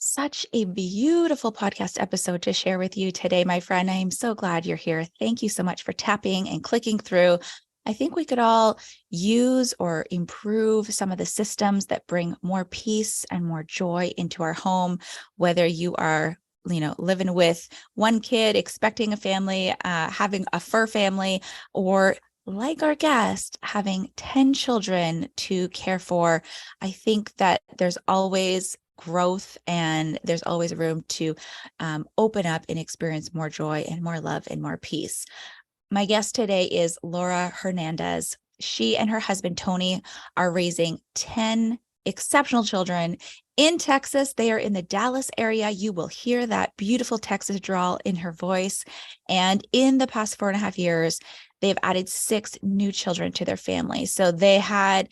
Such a beautiful podcast episode to share with you today, my friend. I am so glad you're here. Thank you so much for tapping and clicking through. I think we could all use or improve some of the systems that bring more peace and more joy into our home, whether you are living with one kid, expecting a family, having a fur family, or like our guest, having 10 children to care for. I think that there's always growth and there's always room to open up and experience more joy and more love and more peace. My guest today is Laura Hernandez. She and her husband, Tony, are raising 10 exceptional children in Texas. They are in the Dallas area. You will hear that beautiful Texas drawl in her voice. And in the past 4.5 years, they've added 6 new children to their family. So they had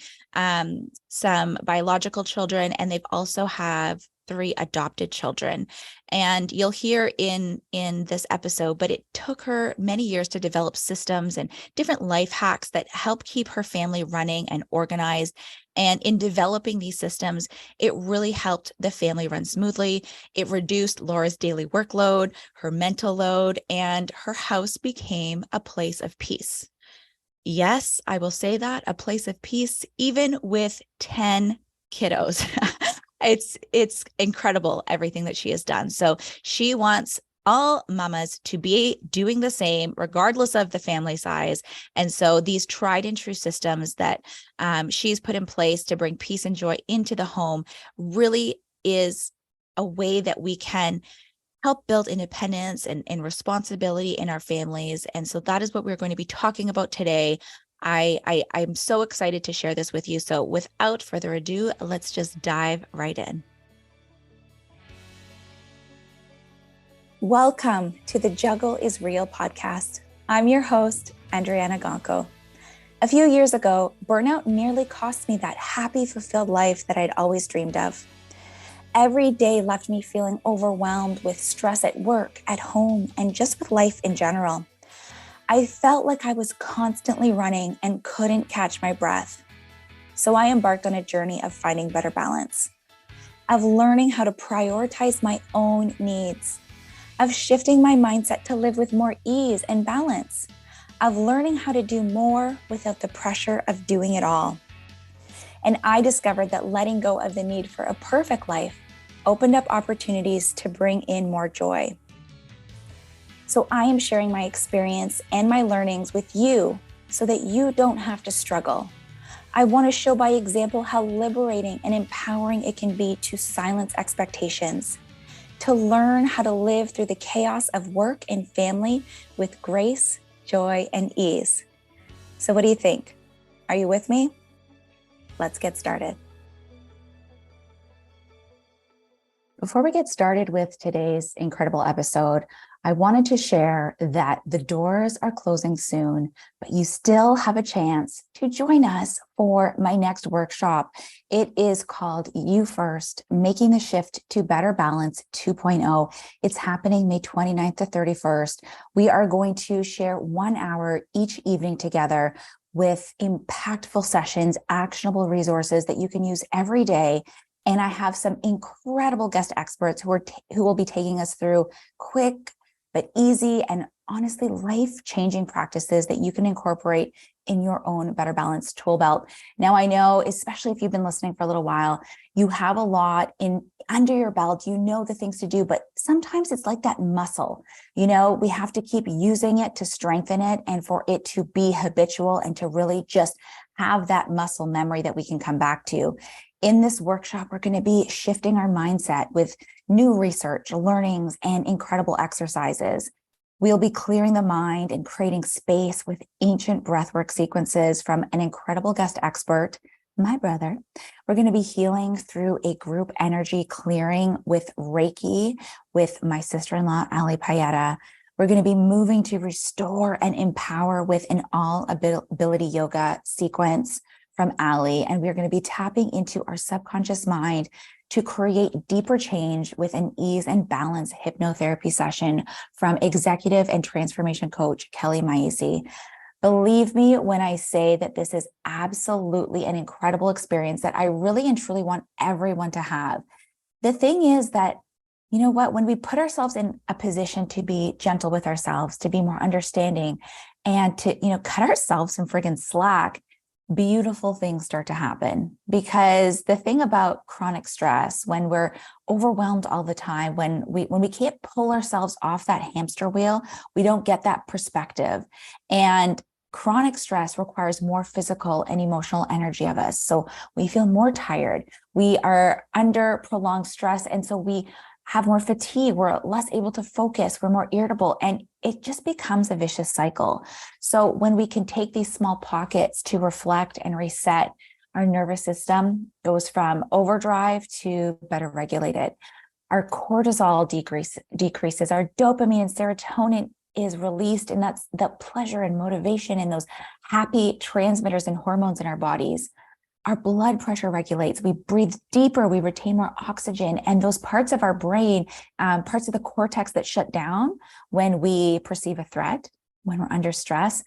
some biological children, and they've also have 3 adopted children. And you'll hear in this episode, but it took her many years to develop systems and different life hacks that help keep her family running and organized. And in developing these systems, it really helped the family run smoothly. It reduced Laura's daily workload, her mental load, and her house became a place of peace. Yes, I will say that, a place of peace, even with 10 kiddos. It's incredible everything that she has done. So she wants all mamas to be doing the same, regardless of the family size. And so these tried and true systems that she's put in place to bring peace and joy into the home really is a way that we can help build independence and responsibility in our families. And so that is what we're going to be talking about today. I'm so excited to share this with you. So without further ado, let's just dive right in. Welcome to the Juggle is Real podcast. I'm your host, Andryanna. A few years ago, burnout nearly cost me that happy, fulfilled life that I'd always dreamed of. Every day left me feeling overwhelmed with stress at work, at home, and just with life in general. I felt like I was constantly running and couldn't catch my breath. So I embarked on a journey of finding better balance, of learning how to prioritize my own needs, of shifting my mindset to live with more ease and balance, of learning how to do more without the pressure of doing it all. And I discovered that letting go of the need for a perfect life opened up opportunities to bring in more joy. So I am sharing my experience and my learnings with you so that you don't have to struggle. I want to show by example how liberating and empowering it can be to silence expectations, to learn how to live through the chaos of work and family with grace, joy, and ease. So what do you think? Are you with me? Let's get started. Before we get started with today's incredible episode, I wanted to share that the doors are closing soon, but you still have a chance to join us for my next workshop. It is called You First, Making the Shift to Better Balance 2.0. It's happening May 29th to 31st. We are going to share 1 hour each evening together with impactful sessions, actionable resources that you can use every day. And I have some incredible guest experts who will be taking us through quick but easy and honestly life-changing practices that you can incorporate in your own Better Balance tool belt. Now, I know, especially if you've been listening for a little while, you have a lot under your belt, you know the things to do, but sometimes it's like that muscle. We have to keep using it to strengthen it and for it to be habitual and to really just have that muscle memory that we can come back to. In this workshop, we're going to be shifting our mindset with new research, learnings, and incredible exercises. We'll be clearing the mind and creating space with ancient breathwork sequences from an incredible guest expert, my brother. We're going to be healing through a group energy clearing with Reiki with my sister-in-law, Ali Payetta. We're going to be moving to restore and empower with an all-ability yoga sequence from Ali, and we're going to be tapping into our subconscious mind to create deeper change with an ease and balance hypnotherapy session from executive and transformation coach Kelly Maisi. Believe me when I say that this is absolutely an incredible experience that I really and truly want everyone to have. The thing is that, you know what, when we put ourselves in a position to be gentle with ourselves, to be more understanding, and to, cut ourselves some friggin' slack, beautiful things start to happen. Because the thing about chronic stress, when we're overwhelmed all the time, when we can't pull ourselves off that hamster wheel, we don't get that perspective. And chronic stress requires more physical and emotional energy of us. So we feel more tired. We are under prolonged stress. And so we have more fatigue. We're less able to focus. We're more irritable. And it just becomes a vicious cycle. So when we can take these small pockets to reflect and reset, our nervous system goes from overdrive to better regulated. Our cortisol decreases, our dopamine and serotonin is released, and that's the pleasure and motivation and those happy transmitters and hormones in our bodies. Our blood pressure regulates, we breathe deeper, we retain more oxygen, and those parts of our brain, parts of the cortex that shut down when we perceive a threat, when we're under stress,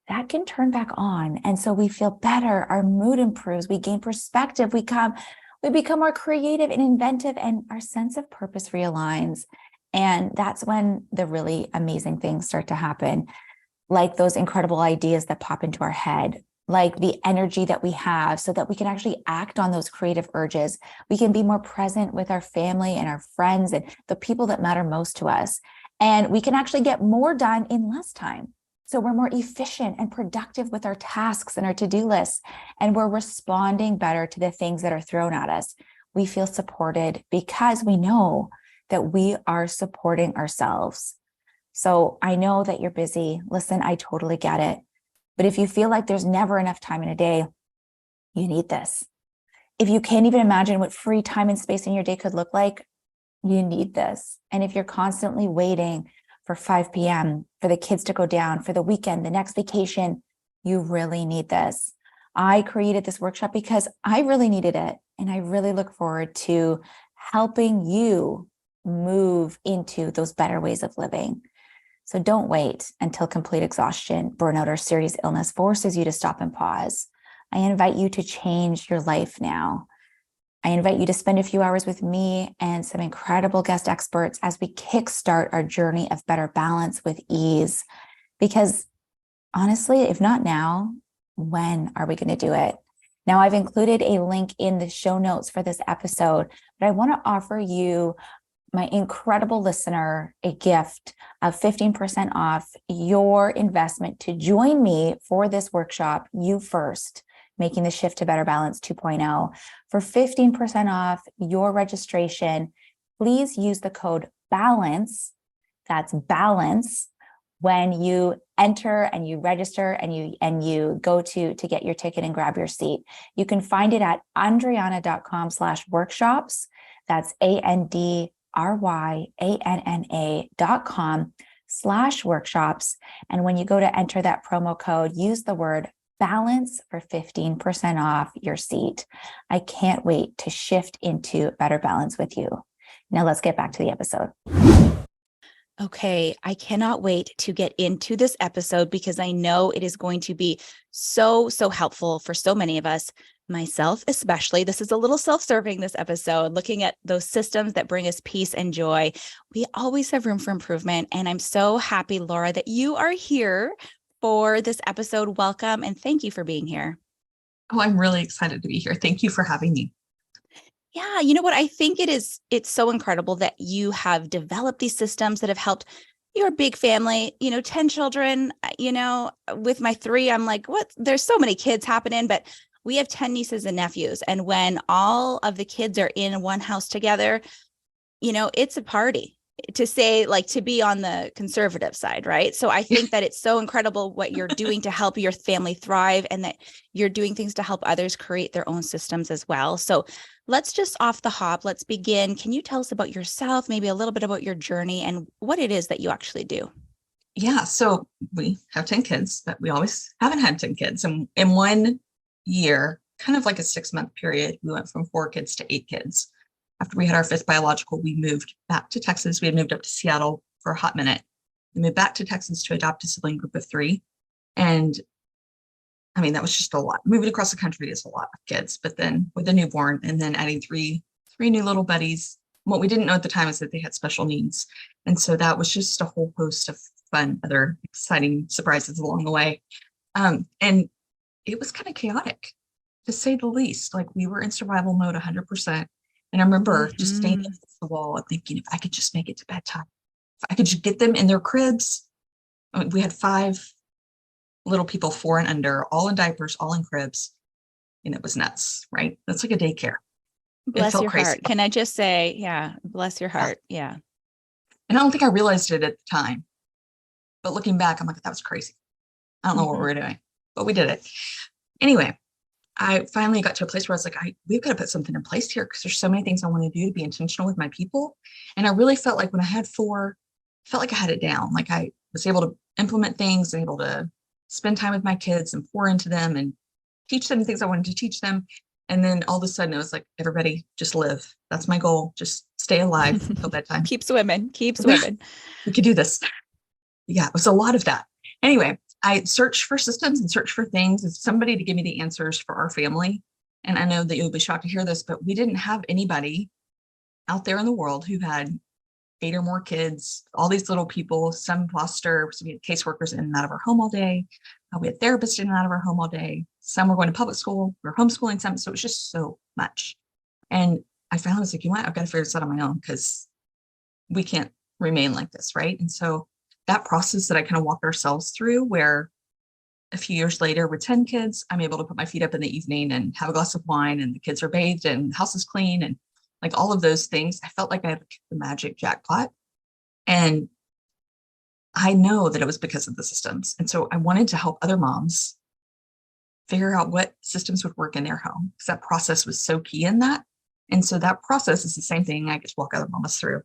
that can turn back on. And so we feel better, our mood improves, we gain perspective, we become more creative and inventive, and our sense of purpose realigns. And that's when the really amazing things start to happen, like those incredible ideas that pop into our head, like the energy that we have so that we can actually act on those creative urges. We can be more present with our family and our friends and the people that matter most to us. And we can actually get more done in less time. So we're more efficient and productive with our tasks and our to-do lists, and we're responding better to the things that are thrown at us. We feel supported because we know that we are supporting ourselves. So I know that you're busy. Listen, I totally get it. But if you feel like there's never enough time in a day, you need this. If you can't even imagine what free time and space in your day could look like, you need this. And if you're constantly waiting for 5 p.m. for the kids to go down, for the weekend, the next vacation, you really need this. I created this workshop because I really needed it. And I really look forward to helping you move into those better ways of living. So don't wait until complete exhaustion, burnout, or serious illness forces you to stop and pause. I invite you to change your life now. I invite you to spend a few hours with me and some incredible guest experts as we kickstart our journey of better balance with ease. Because honestly, if not now, when are we going to do it? Now, I've included a link in the show notes for this episode, but I want to offer you, my incredible listener, a gift of 15% off your investment to join me for this workshop, You First, Making the Shift to Better Balance 2.0. For 15% off your registration, please use the code BALANCE, that's BALANCE, when you enter and you register and you go to get your ticket and grab your seat. You can find it at andryanna.com/workshops. That's andryanna.com/workshops. And when you go to enter that promo code, use the word BALANCE for 15% off your seat. I can't wait to shift into better balance with you. Now let's get back to the episode. Okay, I cannot wait to get into this episode because I know it is going to be so helpful for so many of us, myself especially. This is a little self-serving, this episode, looking at those systems that bring us peace and joy. We always have room for improvement, and I'm so happy, Laura, that you are here for this episode. Welcome, and thank you for being here. Oh, I'm really excited to be here. Thank you for having me. Yeah, you know what? I think it's so incredible that you have developed these systems that have helped your big family, 10 children, with my 3, I'm like, what? There's so many kids happening, but we have 10 nieces and nephews. And when all of the kids are in one house together, it's a party, to say, like, to be on the conservative side, right? So I think that it's so incredible what you're doing to help your family thrive, and that you're doing things to help others create their own systems as well. So let's just off the hop, let's begin. Can you tell us about yourself, maybe a little bit about your journey and what it is that you actually do? Yeah, so we have 10 kids, but we always haven't had 10 kids. And in 1 year, kind of like a 6-month period, we went from 4 kids to 8 kids. After we had our 5th biological, we moved back to Texas. We had moved up to Seattle for a hot minute. We moved back to Texas to adopt a sibling group of 3. And I mean, that was just a lot. Moving across the country is a lot of kids, but then with a newborn and then adding three new little buddies, what we didn't know at the time is that they had special needs. And so that was just a whole host of fun, other exciting surprises along the way. And it was kind of chaotic, to say the least. Like, we were in survival mode 100%. And I remember just standing against the wall and thinking, if I could just make it to bedtime, if I could just get them in their cribs. I mean, we had 5 little people, 4 and under, all in diapers, all in cribs. And it was nuts, right? That's like a daycare. It Bless felt your crazy. heart. Can I just say, yeah, bless your heart. Yeah. And I don't think I realized it at the time. But looking back, I'm like, that was crazy. I don't know what we were doing, but we did it. Anyway, I finally got to a place where I was like, we've got to put something in place here, because there's so many things I want to do to be intentional with my people. And I really felt like when I had 4, I felt like I had it down. Like, I was able to implement things, able to spend time with my kids and pour into them and teach them things I wanted to teach them. And then all of a sudden it was like, everybody just live. That's my goal. Just stay alive until bedtime. Keep swimming. Keep swimming. We could do this. Yeah, it was a lot of that. Anyway, I searched for systems and searched for things and somebody to give me the answers for our family. And I know that you'll be shocked to hear this, but we didn't have anybody out there in the world who had 8 or more kids, all these little people, some foster, so we had caseworkers in and out of our home all day. We had therapists in and out of our home all day. Some were going to public school, we were homeschooling some. So it was just so much. And I found, I was like, you know what, I've got to figure this out on my own, because we can't remain like this, right? And so that process that I kind of walked ourselves through, where a few years later with 10 kids, I'm able to put my feet up in the evening and have a glass of wine, and the kids are bathed and the house is clean, and like all of those things, I felt like I had the magic jackpot. And I know that it was because of the systems. And so I wanted to help other moms figure out what systems would work in their home, because that process was so key in that. And so that process is the same thing I get to walk other mamas through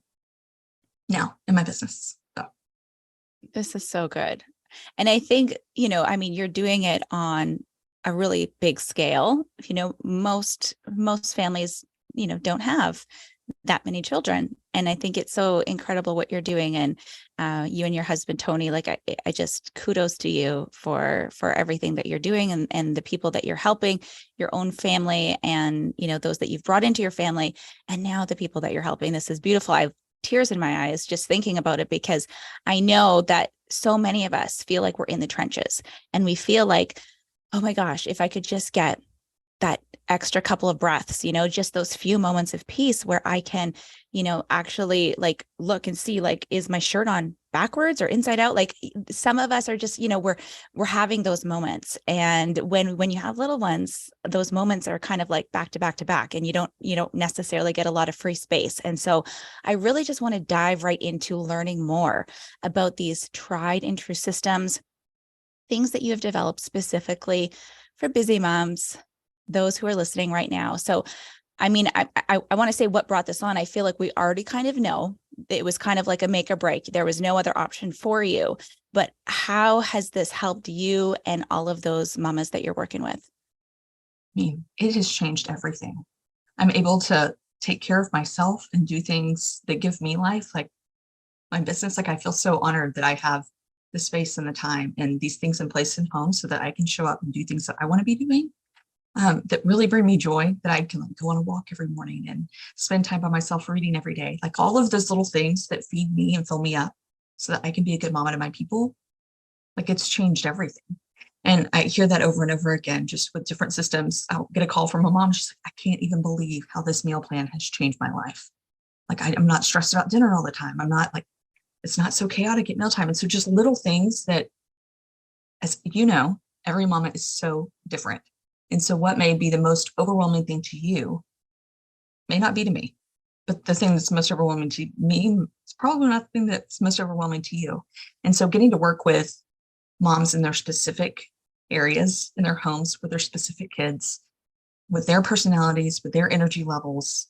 now in my business. So. This is so good. And I think, I mean, you're doing it on a really big scale. Most families, don't have that many children. And I think it's so incredible what you're doing. And you and your husband, Tony, like I just kudos to you for everything that you're doing, and the people that you're helping, your own family, and, those that you've brought into your family, and now the people that you're helping. This is beautiful. I have tears in my eyes just thinking about it, because I know that so many of us feel like we're in the trenches, and we feel like, oh my gosh, if I could just get that extra couple of breaths, just those few moments of peace where I can, actually like look and see, like, is my shirt on backwards or inside out? Like, some of us are just, we're having those moments. And when you have little ones, those moments are kind of like back to back to back, and you don't necessarily get a lot of free space. And so I really just want to dive right into learning more about these tried and true systems, things that you have developed specifically for busy moms, those who are listening right now. So, I mean, I want to say what brought this on. I feel like we already kind of know it was kind of like a make or break. There was no other option for you. But how has this helped you and all of those mamas that you're working with? I mean, it has changed everything. I'm able to take care of myself and do things that give me life, like my business. Like, I feel so honored that I have the space and the time and these things in place in home so that I can show up and do things that I want to be doing. That really bring me joy, that I can like go on a walk every morning and spend time by myself reading every day. Like, all of those little things that feed me and fill me up so that I can be a good mama to my people. Like, it's changed everything. And I hear that over and over again, just with different systems. I'll get a call from a mom. She's like, I can't even believe how this meal plan has changed my life. Like, I'm not stressed about dinner all the time. I'm not like, it's not so chaotic at mealtime. And so just little things that, as you know, every mama is so different. And so what may be the most overwhelming thing to you may not be to me, but the thing that's most overwhelming to me is probably not the thing that's most overwhelming to you. And so getting to work with moms in their specific areas in their homes with their specific kids, with their personalities, with their energy levels,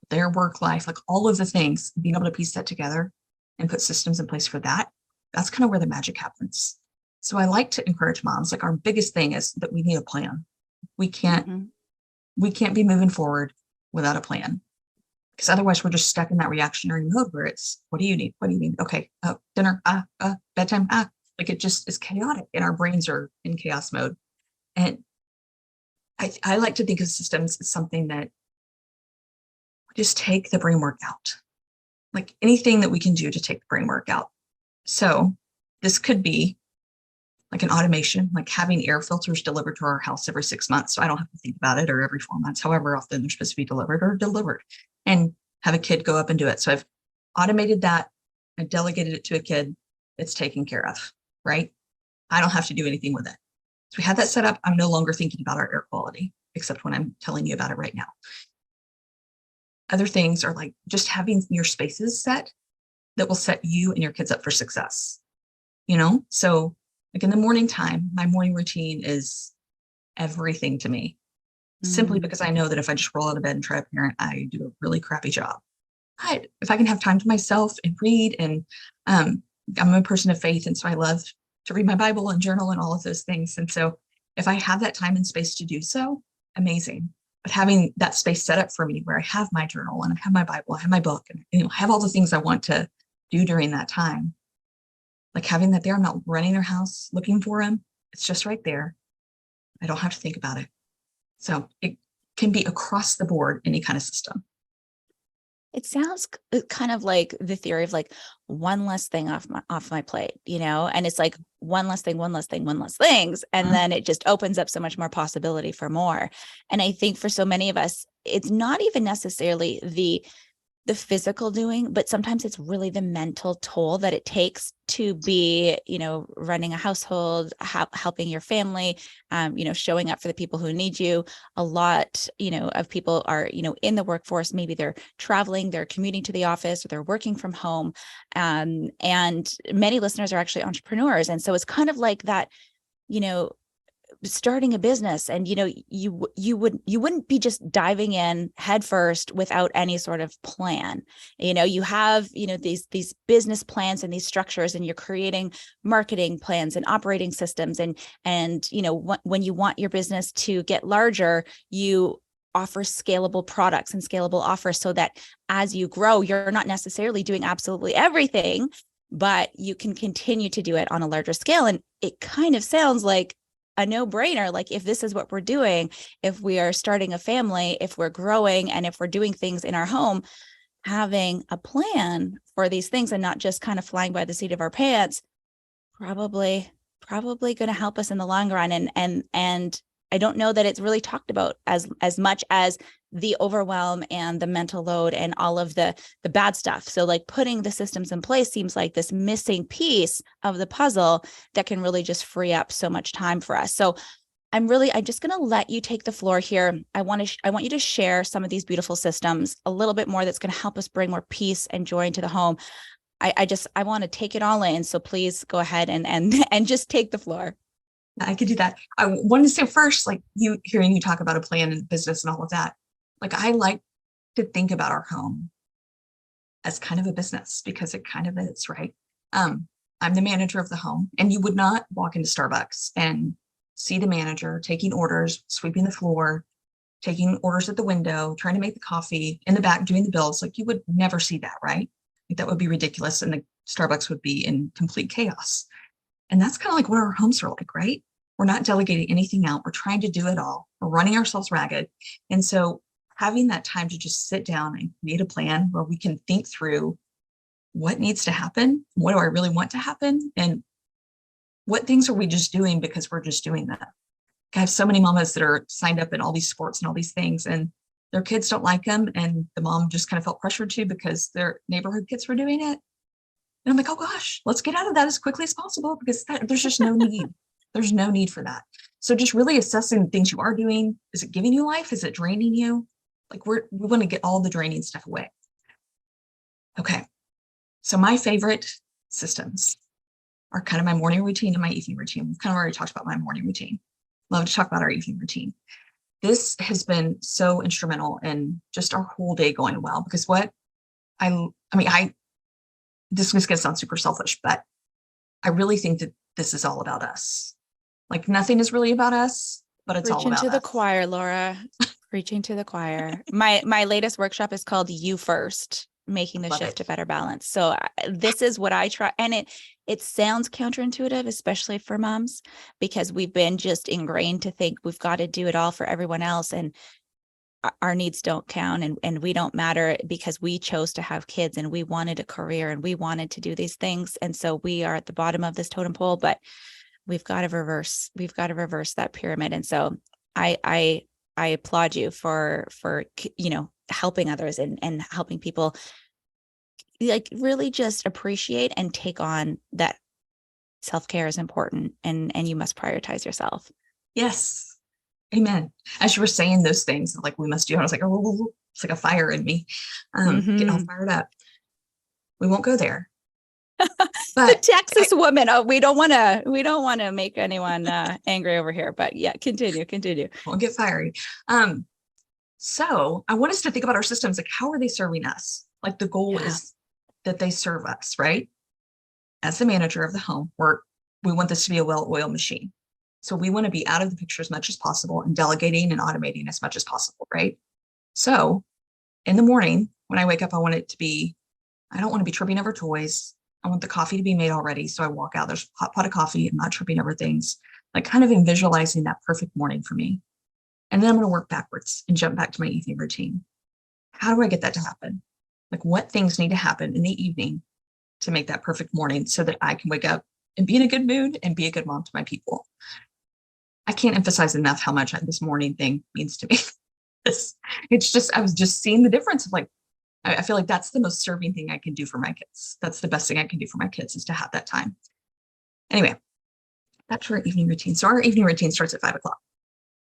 their work life, like all of the things, being able to piece that together and put systems in place for that, that's kind of where the magic happens. So I like to encourage moms, like, our biggest thing is that we need a plan. We can't be moving forward without a plan, because otherwise we're just stuck in that reactionary mode where it's, what do you need? What do you need? Okay. Dinner, bedtime, like, it just is chaotic and our brains are in chaos mode. And I like to think of systems as something that just take the brain work out. Like anything that we can do to take the brain work out. So this could be like an automation, like having air filters delivered to our house every 6 months. So I don't have to think about it, or every 4 months, however often they're supposed to be delivered, and have a kid go up and do it. So I've automated that. I delegated it to a kid. It's taken care of, right? I don't have to do anything with it. So we have that set up. I'm no longer thinking about our air quality, except when I'm telling you about it right now. Other things are like just having your spaces set that will set you and your kids up for success. So like in the morning time, my morning routine is everything to me, simply because I know that if I just roll out of bed and try to parent, I do a really crappy job. But if I can have time to myself and read, and I'm a person of faith, and so I love to read my Bible and journal and all of those things. And so if I have that time and space to do so, amazing. But having that space set up for me where I have my journal and I have my Bible, I have my book, and I have all the things I want to do during that time, like having that there, I'm not running their house looking for them. It's just right there. I don't have to think about it. So it can be across the board, any kind of system. It sounds kind of like the theory of like one less thing off my plate, and it's like one less thing, one less thing, one less things. And then it just opens up so much more possibility for more. And I think for so many of us, it's not even necessarily the physical doing, but sometimes it's really the mental toll that it takes to be, running a household, helping your family, showing up for the people who need you. A lot, of people are, in the workforce, maybe they're traveling, they're commuting to the office, or they're working from home. And many listeners are actually entrepreneurs. And so it's kind of like that, starting a business, and you wouldn't be just diving in head first without any sort of plan. You have these business plans and these structures, and you're creating marketing plans and operating systems, and when you want your business to get larger, you offer scalable products and scalable offers, so that as you grow, you're not necessarily doing absolutely everything, but you can continue to do it on a larger scale. And it kind of sounds like a no-brainer. Like, if this is what we're doing, if we are starting a family, if we're growing, and if we're doing things in our home, having a plan for these things and not just kind of flying by the seat of our pants, probably going to help us in the long run. And I don't know that it's really talked about as much as the overwhelm and the mental load and all of the bad stuff. So like putting the systems in place seems like this missing piece of the puzzle that can really just free up so much time for us. So I'm just going to let you take the floor here. I want you to share some of these beautiful systems, a little bit more that's going to help us bring more peace and joy into the home. I want to take it all in. So please go ahead and just take the floor. I could do that. I wanted to say first, like hearing you talk about a plan and business and all of that, like I like to think about our home as kind of a business, because it kind of is, right? I'm the manager of the home, and you would not walk into Starbucks and see the manager taking orders, sweeping the floor, taking orders at the window, trying to make the coffee, in the back doing the bills. Like, you would never see that, right? Like, that would be ridiculous, and the Starbucks would be in complete chaos. And that's kind of like what our homes are like, right? We're not delegating anything out. We're trying to do it all. We're running ourselves ragged. And so having that time to just sit down and create a plan where we can think through what needs to happen, what do I really want to happen, and what things are we just doing because we're just doing that. I have so many mamas that are signed up in all these sports and all these things, and their kids don't like them, and the mom just kind of felt pressured to because their neighborhood kids were doing it. And I'm like, oh gosh, let's get out of that as quickly as possible, because there's just no need. There's no need for that. So just really assessing the things you are doing. Is it giving you life? Is it draining you? Like, we want to get all the draining stuff away. Okay. So my favorite systems are kind of my morning routine and my evening routine. We've kind of already talked about my morning routine. Love to talk about our evening routine. This has been so instrumental in just our whole day going well, because this is going to sound super selfish, but I really think that this is all about us. Like, nothing is really about us, but it's all about us. Preaching to the choir, Laura. Preaching to the choir. My latest workshop is called You First, Making the Shift to Better Balance. So this is what I try. And it sounds counterintuitive, especially for moms, because we've been just ingrained to think we've got to do it all for everyone else. And our needs don't count and we don't matter because we chose to have kids and we wanted a career and we wanted to do these things. And so we are at the bottom of this totem pole, but we've got to reverse that pyramid. And so I applaud you for, helping others and helping people like really just appreciate and take on that self-care is important and you must prioritize yourself. Yes. Amen. As you were saying those things, like we must do, I was like, oh, it's like a fire in me, getting all fired up. We won't go there. But the Texas woman, we don't want to make anyone angry over here, but yeah, continue. Won't get fiery. So I want us to think about our systems. Like, how are they serving us? Like the goal is that they serve us, right? As the manager of the home, we want this to be a well-oiled machine. So we want to be out of the picture as much as possible and delegating and automating as much as possible, right? So in the morning, when I wake up, I don't want to be tripping over toys. I want the coffee to be made already. So I walk out, there's a hot pot of coffee. I'm not tripping over things, like kind of visualizing that perfect morning for me. And then I'm going to work backwards and jump back to my evening routine. How do I get that to happen? Like what things need to happen in the evening to make that perfect morning so that I can wake up and be in a good mood and be a good mom to my people? I can't emphasize enough how much this morning thing means to me. I was just seeing the difference of like, I feel like that's the most serving thing I can do for my kids. That's the best thing I can do for my kids is to have that time. Anyway, that's our evening routine. So our evening routine starts at 5 o'clock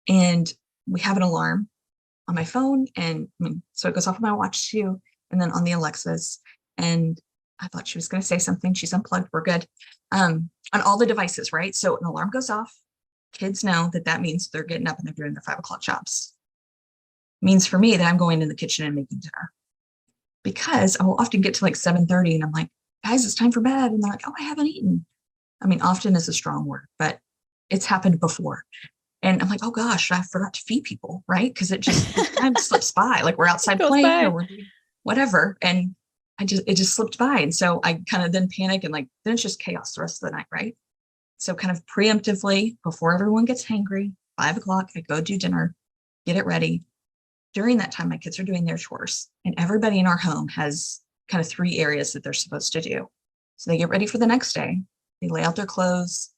and we have an alarm on my phone. And so it goes off on my watch too. And then on the Alexas. And I thought she was going to say something. She's unplugged. We're good. On all the devices, right? So an alarm goes off. Kids know that means they're getting up and they're doing their 5 o'clock jobs. Means for me that I'm going in the kitchen and making dinner. Because I will often get to like 7:30 and I'm like, guys, it's time for bed. And they're like, oh, I haven't eaten. I mean, often is a strong word, but it's happened before. And I'm like, oh gosh, I forgot to feed people, right? Because time slips by. Like we're outside playing or we're doing whatever. And it just slipped by. And so I kind of then panic and like, then it's just chaos the rest of the night, right? So kind of preemptively, before everyone gets hangry, 5 o'clock, I go do dinner, get it ready. During that time, my kids are doing their chores and everybody in our home has kind of 3 areas that they're supposed to do. So they get ready for the next day. They lay out their clothes,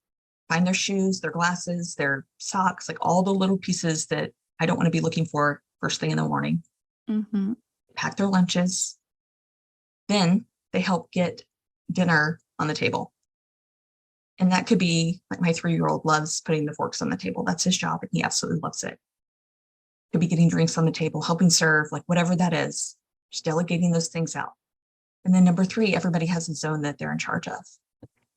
find their shoes, their glasses, their socks, like all the little pieces that I don't want to be looking for first thing in the morning. Mm-hmm. Pack their lunches. Then they help get dinner on the table. And that could be like my 3-year-old loves putting the forks on the table. That's his job. And he absolutely loves it. Could be getting drinks on the table, helping serve, like whatever that is, just delegating those things out. And then number 3, everybody has a zone that they're in charge of.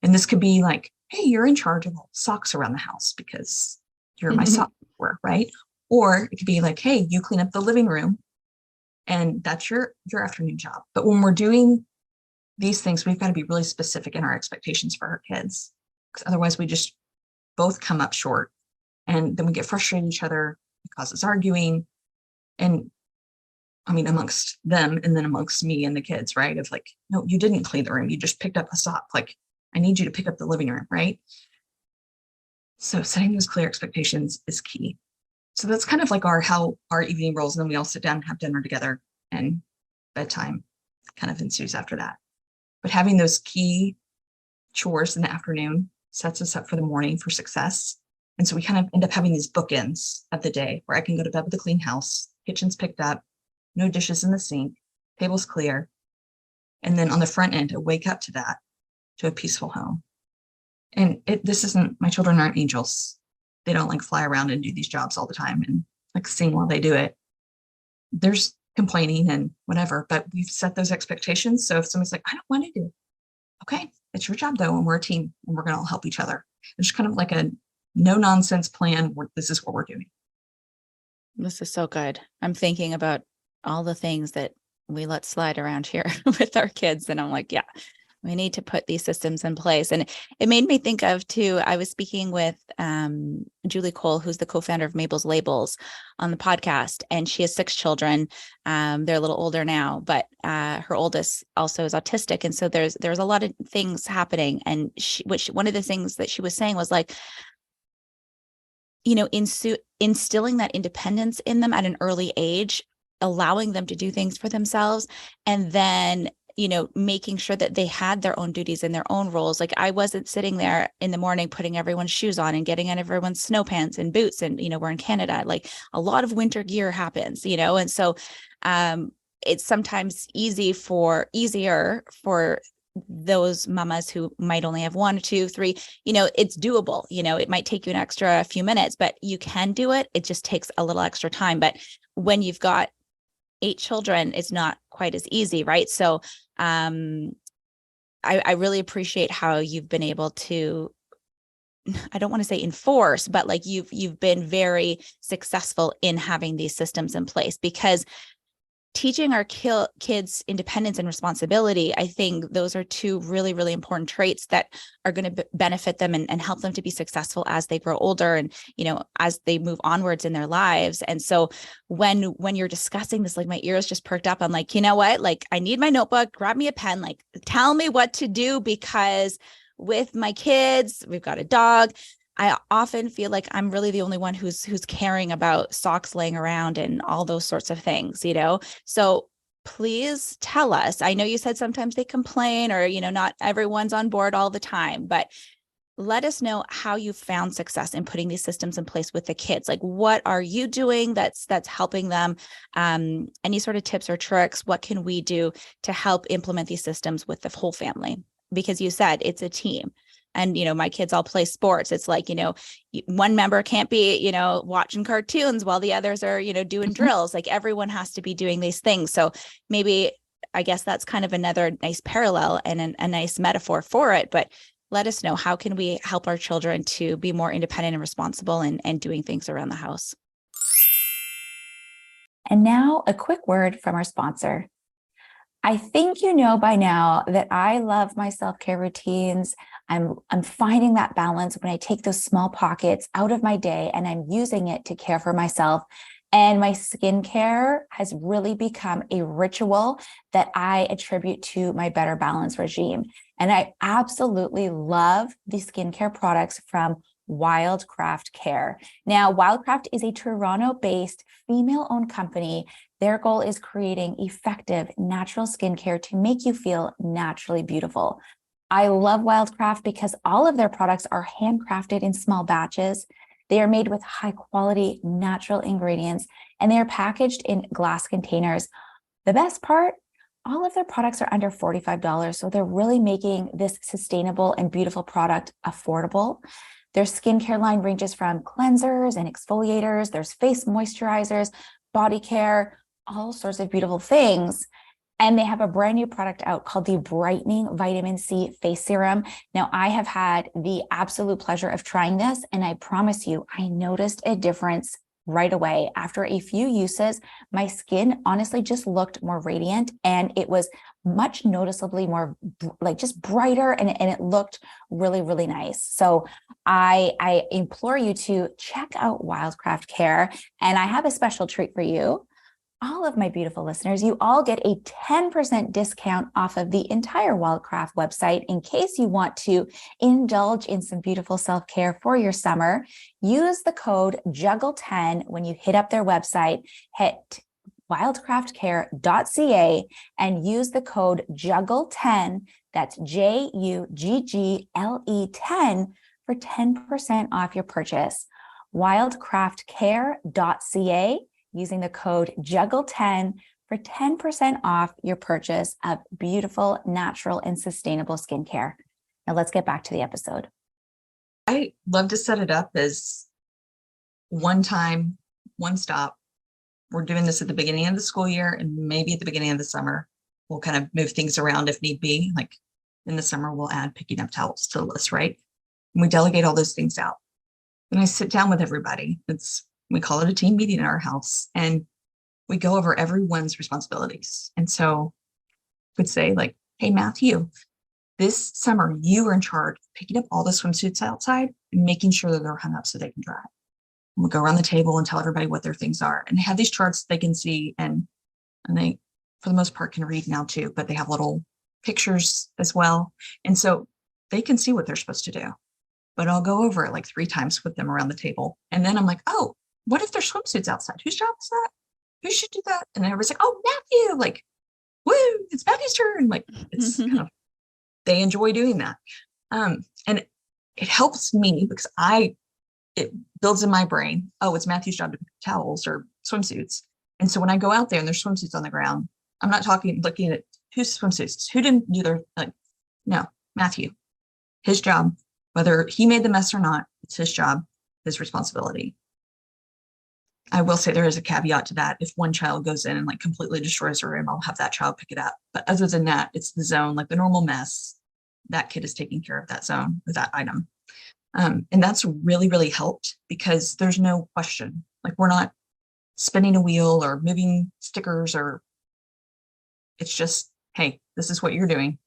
And this could be like, hey, you're in charge of all socks around the house because you're my sock drawer, right? Or it could be like, hey, you clean up the living room and that's your afternoon job. But when we're doing these things, we've got to be really specific in our expectations for our kids, because otherwise we just both come up short and then we get frustrated with each other. It causes arguing. And I mean, amongst them and then amongst me and the kids, right? Of like, no, you didn't clean the room. You just picked up a sock. Like, I need you to pick up the living room, right? So setting those clear expectations is key. So that's kind of like how our evening rolls. And then we all sit down and have dinner together and bedtime kind of ensues after that. But having those key chores in the afternoon sets us up for the morning for success. And so we kind of end up having these bookends of the day where I can go to bed with a clean house, kitchen's picked up, no dishes in the sink, table's clear. And then on the front end, I wake up to that, to a peaceful home. And my children aren't angels. They don't like fly around and do these jobs all the time and like sing while they do it. There's complaining and whatever, but we've set those expectations. So if somebody's like, I don't want to do it. Okay, it's your job though. And we're a team and we're going to all help each other. It's kind of like a no nonsense plan. This is what we're doing. This is so good. I'm thinking about all the things that we let slide around here with our kids. And I'm like, yeah, we need to put these systems in place. And it made me think of too, I was speaking with Julie Cole, who's the co-founder of Mabel's Labels on the podcast. And she has 6 children. They're a little older now, but her oldest also is autistic. And so there's a lot of things happening. And one of the things that she was saying was like, instilling that independence in them at an early age, allowing them to do things for themselves, and then making sure that they had their own duties and their own roles. Like I wasn't sitting there in the morning putting everyone's shoes on and getting on everyone's snow pants and boots. And, we're in Canada, like a lot of winter gear happens, and so it's sometimes easier for those mamas who might only have 1, 2, 3, it's doable. It might take you an extra few minutes, but you can do it. It just takes a little extra time. But when you've got 8 children, it's not quite as easy, right? So I really appreciate how you've been able to, I don't want to say enforce, but like you've been very successful in having these systems in place, because teaching our kids independence and responsibility, I think those are 2 really, really important traits that are going to benefit them and help them to be successful as they grow older and, as they move onwards in their lives. And so when you're discussing this, like my ears just perked up. I'm like, you know what? Like I need my notebook, grab me a pen, like tell me what to do, because with my kids, we've got a dog. I often feel like I'm really the only one who's caring about socks laying around and all those sorts of things, So please tell us. I know you said sometimes they complain or, not everyone's on board all the time, but let us know how you found success in putting these systems in place with the kids. Like, what are you doing that's helping them? Any sort of tips or tricks? What can we do to help implement these systems with the whole family? Because you said it's a team. And, my kids all play sports. It's like, one member can't be, watching cartoons while the others are, doing drills. Like everyone has to be doing these things. So maybe, I guess that's kind of another nice parallel and a nice metaphor for it. But let us know, how can we help our children to be more independent and responsible and doing things around the house? And now a quick word from our sponsor. I think you know by now that I love my self-care routines. I'm finding that balance when I take those small pockets out of my day and I'm using it to care for myself. And my skincare has really become a ritual that I attribute to my Better Balance regime. And I absolutely love the skincare products from Wildcraft Care. Now, Wildcraft is a Toronto-based female-owned company. Their goal is creating effective natural skincare to make you feel naturally beautiful. I love Wildcraft because all of their products are handcrafted in small batches. They are made with high quality natural ingredients, and they are packaged in glass containers. The best part, all of their products are under $45. So they're really making this sustainable and beautiful product affordable. Their skincare line ranges from cleansers and exfoliators. There's face moisturizers, body care, all sorts of beautiful things. And they have a brand new product out called the Brightening Vitamin C Face Serum. Now, I have had the absolute pleasure of trying this, and I promise you, I noticed a difference right away. After a few uses, my skin honestly just looked more radiant, and it was much noticeably more like just brighter, and it looked really, really nice. So I implore you to check out Wildcraft Care, and I have a special treat for you. All of my beautiful listeners, you all get a 10% discount off of the entire Wildcraft website in case you want to indulge in some beautiful self-care for your summer. Use the code JUGGLE10 when you hit up their website, hit wildcraftcare.ca and use the code JUGGLE10, that's JUGGLE 10 for 10% off your purchase. Wildcraftcare.ca using the code JUGGLE10 for 10% off your purchase of beautiful, natural, and sustainable skincare. Now let's get back to the episode. I love to set it up as one time, one stop. We're doing this at the beginning of the school year and maybe at the beginning of the summer. We'll kind of move things around if need be. Like in the summer, we'll add picking up towels to the list, right? And we delegate all those things out. Then I sit down with everybody. We call it a team meeting in our house, and we go over everyone's responsibilities. And so I would say, like, hey, Matthew, this summer you are in charge of picking up all the swimsuits outside and making sure that they're hung up so they can dry. And we'll go around the table and tell everybody what their things are, and they have these charts they can see, and they, for the most part, can read now too, but they have little pictures as well. And so they can see what they're supposed to do. but I'll go over it like 3 times with them around the table. And then I'm like, oh, what if there's swimsuits outside? Whose job is that? Who should do that? And everybody's like, oh, Matthew, like, woo, it's Matthew's turn. Like, it's kind of, they enjoy doing that. And it helps me because it builds in my brain, oh, it's Matthew's job to pick towels or swimsuits. And so when I go out there and there's swimsuits on the ground, I'm not looking at whose swimsuits, who didn't do their, like, no, Matthew, his job, whether he made the mess or not, it's his job, his responsibility. I will say there is a caveat to that. If one child goes in and like completely destroys a room, I'll have that child pick it up. But other than that, it's the zone, like the normal mess. That kid is taking care of that zone with that item. And that's really, really helped because there's no question. Like we're not spinning a wheel or moving stickers or it's just, hey, this is what you're doing.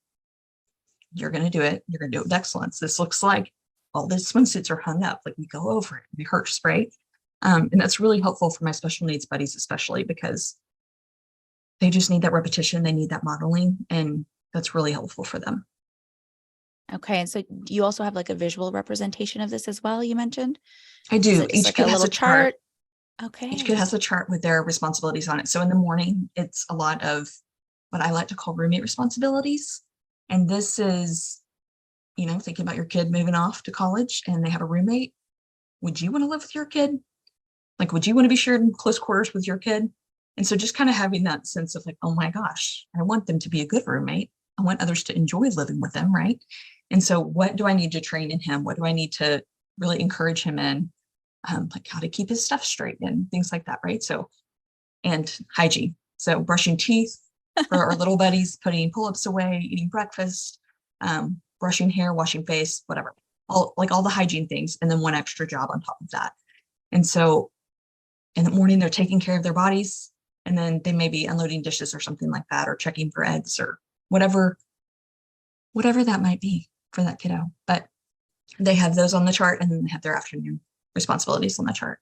You're going to do it. You're going to do it with excellence. This looks like all the swimsuits are hung up. Like we go over it, we rehearse, right? And that's really helpful for my special needs buddies, especially because they just need that repetition. They need that modeling, and that's really helpful for them. Okay. And so you also have like a visual representation of this as well, you mentioned? I do. Each kid has a chart. Okay. Each kid has a chart with their responsibilities on it. So in the morning, it's a lot of what I like to call roommate responsibilities. And this is, thinking about your kid moving off to college and they have a roommate. Would you want to live with your kid? Like, would you want to be shared in close quarters with your kid? And so just kind of having that sense of like, oh my gosh, I want them to be a good roommate. I want others to enjoy living with them, right? And so what do I need to train in him? What do I need to really encourage him in? Like how to keep his stuff straight and things like that, right? So, and hygiene. So brushing teeth for our little buddies, putting pull-ups away, eating breakfast, brushing hair, washing face, whatever. All the hygiene things, and then one extra job on top of that. And so in the morning, they're taking care of their bodies, and then they may be unloading dishes or something like that, or checking for eggs or whatever that might be for that kiddo. But they have those on the chart, and then they have their afternoon responsibilities on the chart.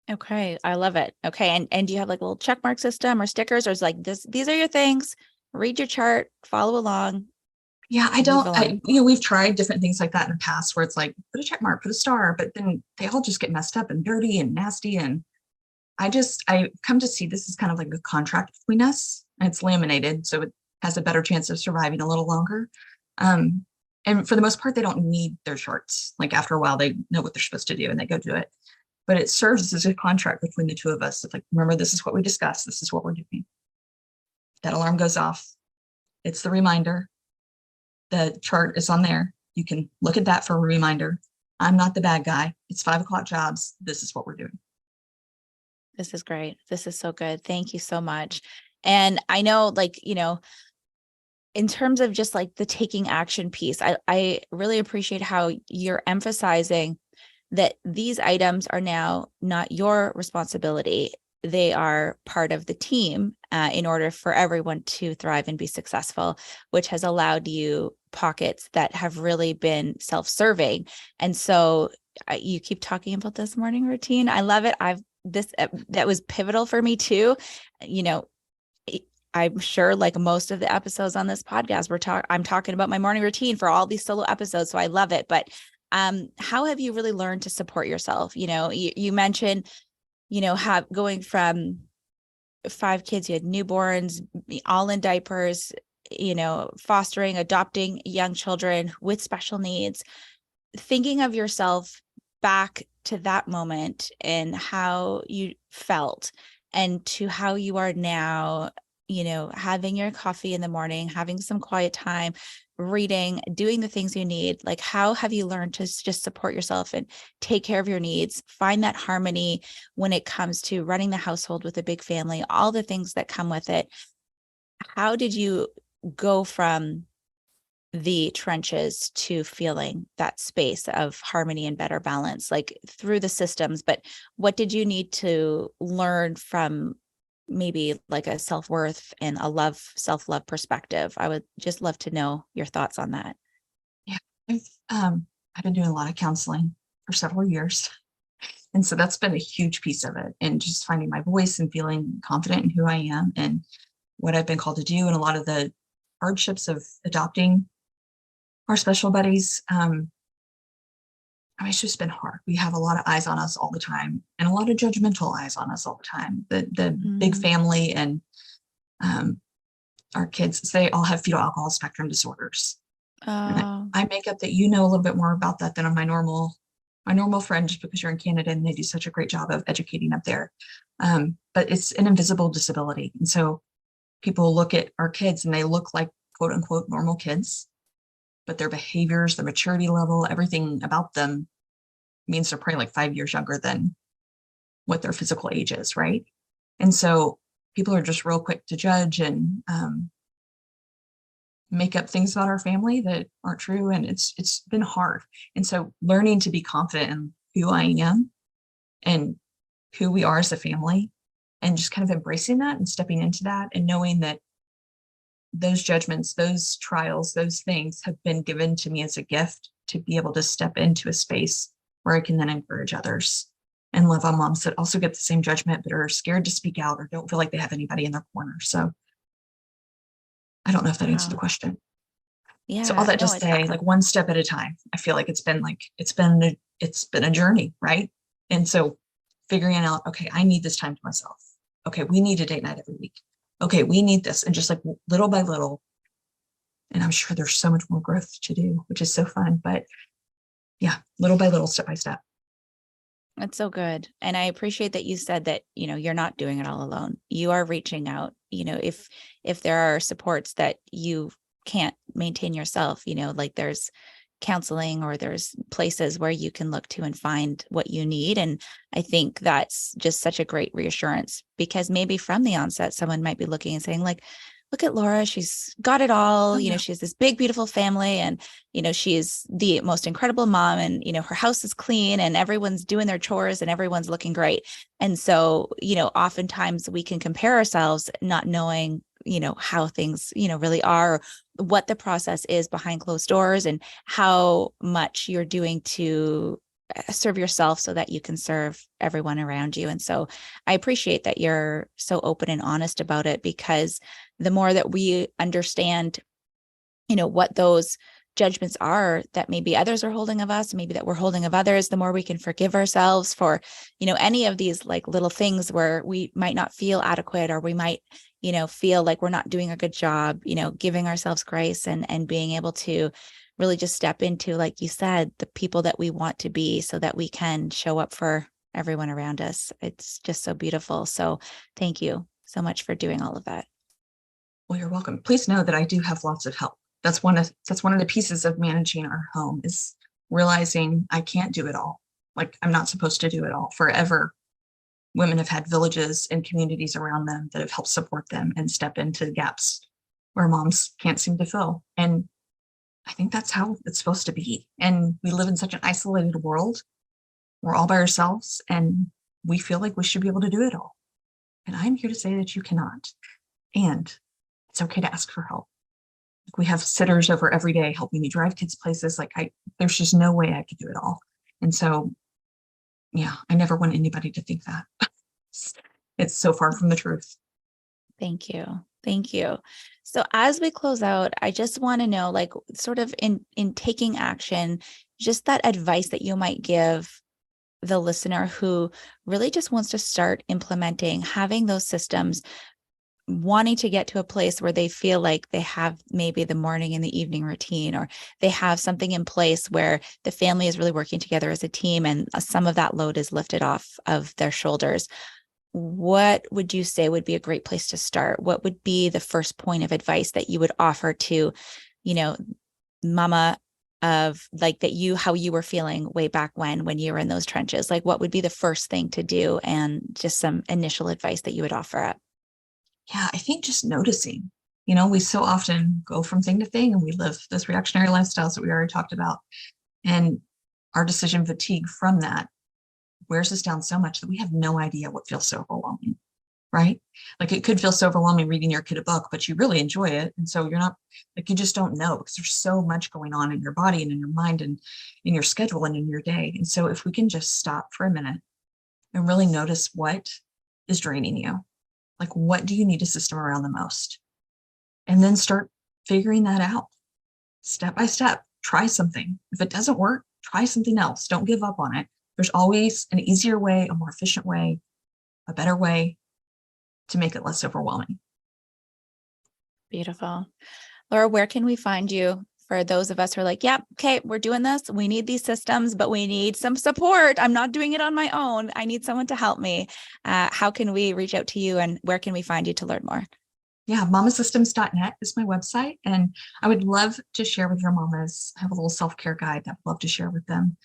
Okay. I love it. Okay. And do you have like a little check mark system or stickers, or is like this, these are your things, read your chart, follow along? Yeah, we've tried different things like that in the past where it's like, put a check mark, put a star, but then they all just get messed up and dirty and nasty. And I come to see this as kind of like a contract between us, and it's laminated. So it has a better chance of surviving a little longer. And for the most part, they don't need their charts. Like after a while, they know what they're supposed to do and they go do it. But it serves as a contract between the two of us. It's like, remember, this is what we discussed. This is what we're doing. That alarm goes off. It's the reminder. The chart is on there. You can look at that for a reminder. I'm not the bad guy. It's 5 o'clock jobs. This is what we're doing. This is great. This is so good. Thank you so much. And I know, in terms of just like the taking action piece, I really appreciate how you're emphasizing that these items are now not your responsibility. They are part of the team in order for everyone to thrive and be successful, which has allowed you pockets that have really been self-serving. And so you keep talking about this morning routine. I love it. That was pivotal for me too. I'm sure like most of the episodes on this podcast, I'm talking about my morning routine for all these solo episodes. So I love it. But how have you really learned to support yourself? You mentioned, going from 5 kids, you had newborns, all in diapers, fostering, adopting young children with special needs, thinking of yourself back to that moment and how you felt and to how you are now, having your coffee in the morning, having some quiet time, reading, doing the things you need. Like, how have you learned to just support yourself and take care of your needs, find that harmony when it comes to running the household with a big family, all the things that come with it? How did you go from the trenches to feeling that space of harmony and better balance, like through the systems? But what did you need to learn from maybe like a self-worth and a self-love perspective? I would just love to know your thoughts on that. Yeah, I've been doing a lot of counseling for several years. And so that's been a huge piece of it, and just finding my voice and feeling confident in who I am and what I've been called to do. And a lot of the hardships of adopting our special buddies. I mean, it's just been hard. We have a lot of eyes on us all the time, and a lot of judgmental eyes on us all the time. The big Mm. family and our kids, they all have fetal alcohol spectrum disorders. And Oh, I make up that you know a little bit more about that than my normal friend, just because you're in Canada and they do such a great job of educating up there. But it's an invisible disability. And so people look at our kids and they look like quote unquote normal kids, but their behaviors, their maturity level, everything about them means they're probably like 5 years younger than what their physical age is, right? And so people are just real quick to judge and make up things about our family that aren't true. And it's been hard. And so learning to be confident in who I am and who we are as a family, and just kind of embracing that and stepping into that and knowing that those judgments, those trials, those things have been given to me as a gift to be able to step into a space where I can then encourage others and love on moms that also get the same judgment, but are scared to speak out or don't feel like they have anybody in their corner. So I don't know if that answered the wow. question. So all Yeah, that to no, it, say, like one step at a time. I feel like it's been a journey, right? And so figuring out, okay, I need this time to myself. Okay, we need a date night every week. Okay, we need this, and just like little by little. And I'm sure there's so much more growth to do, which is so fun. But yeah, little by little, step by step. it's so good. And I appreciate that you said that, you're not doing it all alone. You are reaching out, if there are supports that you can't maintain yourself, like there's counseling or there's places where you can look to and find what you need. And I think that's just such a great reassurance, because maybe from the onset, someone might be looking and saying like, look at Laura, she's got it all, Oh, yeah. she has this big, beautiful family, and, she's the most incredible mom, and, her house is clean and everyone's doing their chores and everyone's looking great. And so, oftentimes we can compare ourselves not knowing, how things, really are, or what the process is behind closed doors, and how much you're doing to serve yourself so that you can serve everyone around you. And so I appreciate that you're so open and honest about it, because the more that we understand, what those judgments are that maybe others are holding of us, maybe that we're holding of others, the more we can forgive ourselves for, any of these like little things where we might not feel adequate, or we might, feel like we're not doing a good job, giving ourselves grace, and being able to really just step into, like you said, the people that we want to be, so that we can show up for everyone around us. It's just so beautiful. So thank you so much for doing all of that. Well, you're welcome. Please know that I do have lots of help. That's one of the pieces of managing our home, is realizing I can't do it all. Like, I'm not supposed to do it all. Forever, women have had villages and communities around them that have helped support them and step into gaps where moms can't seem to fill. And I think that's how it's supposed to be. And we live in such an isolated world. We're all by ourselves, and we feel like we should be able to do it all. And I'm here to say that you cannot. And it's okay to ask for help. Like, we have sitters over every day helping me drive kids places. Like, there's just no way I could do it all. And so, yeah, I never want anybody to think that. It's so far from the truth. Thank you. Thank you. So as we close out, I just want to know, like, sort of in taking action, just that advice that you might give the listener who really just wants to start implementing, having those systems, wanting to get to a place where they feel like they have maybe the morning and the evening routine, or they have something in place where the family is really working together as a team, and some of that load is lifted off of their shoulders. What would you say would be a great place to start? What would be the first point of advice that you would offer to, you know, mama of like that how you were feeling way back when you were in those trenches? Like, what would be the first thing to do, and just some initial advice that you would offer up? Yeah, I think just noticing. We so often go from thing to thing, and we live those reactionary lifestyles that we already talked about. And our decision fatigue from that wears us down so much that we have no idea what feels so overwhelming, right? Like, it could feel so overwhelming reading your kid a book, but you really enjoy it. And so you're not, like, you just don't know, because there's so much going on in your body and in your mind and in your schedule and in your day. And so if we can just stop for a minute and really notice what is draining you, like, what do you need a system around the most? And then start figuring that out step by step. Try something. If it doesn't work, try something else. Don't give up on it. There's always an easier way, a more efficient way, a better way to make it less overwhelming. Beautiful. Laura, where can we find you for those of us who are like, yep, okay, we're doing this. We need these systems, but we need some support. I'm not doing it on my own. I need someone to help me. How can we reach out to you, and where can we find you to learn more? Yeah, mamasystems.net is my website. And I would love to share with your mamas. I have a little self-care guide that I'd love to share with them,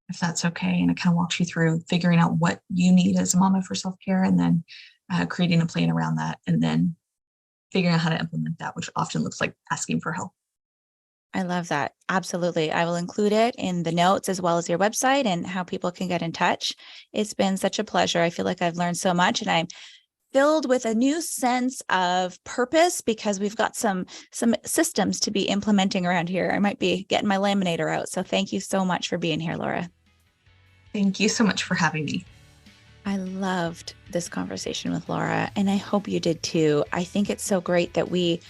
if that's okay. And it kind of walks you through figuring out what you need as a mama for self-care, and then creating a plan around that, and then figuring out how to implement that, which often looks like asking for help. I love that. Absolutely. I will include it in the notes, as well as your website and how people can get in touch. It's been such a pleasure. I feel like I've learned so much, and I'm filled with a new sense of purpose because we've got some systems to be implementing around here. I might be getting my laminator out. So thank you so much for being here, Laura. Thank you so much for having me. I loved this conversation with Laura, and I hope you did too. I think it's so great that we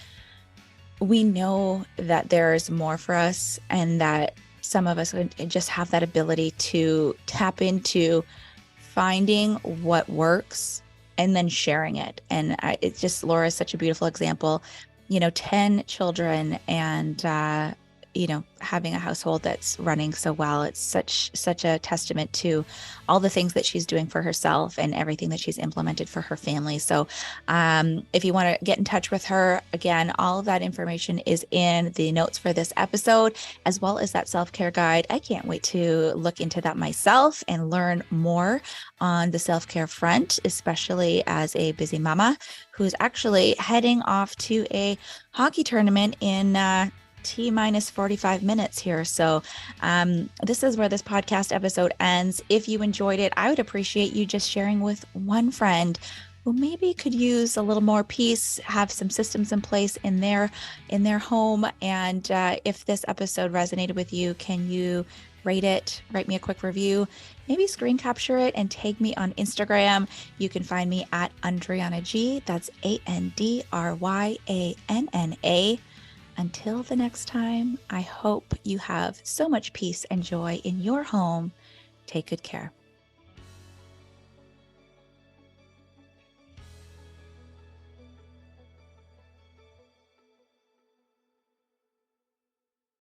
know that there's more for us, and that some of us just have that ability to tap into finding what works and then sharing it. And it's just, Laura is such a beautiful example, 10 children, and, having a household that's running so well. It's such a testament to all the things that she's doing for herself and everything that she's implemented for her family. So if you want to get in touch with her, again, all of that information is in the notes for this episode, as well as that self-care guide. I can't wait to look into that myself and learn more on the self-care front, especially as a busy mama who's actually heading off to a hockey tournament in T-minus 45 minutes here. So this is where this podcast episode ends. If you enjoyed it, I would appreciate you just sharing with one friend who maybe could use a little more peace, have some systems in place in their home. And if this episode resonated with you, can you rate it, write me a quick review, maybe screen capture it and tag me on Instagram. You can find me at Andryanna G. That's ANDRYANNA. Until the next time, I hope you have so much peace and joy in your home. Take good care.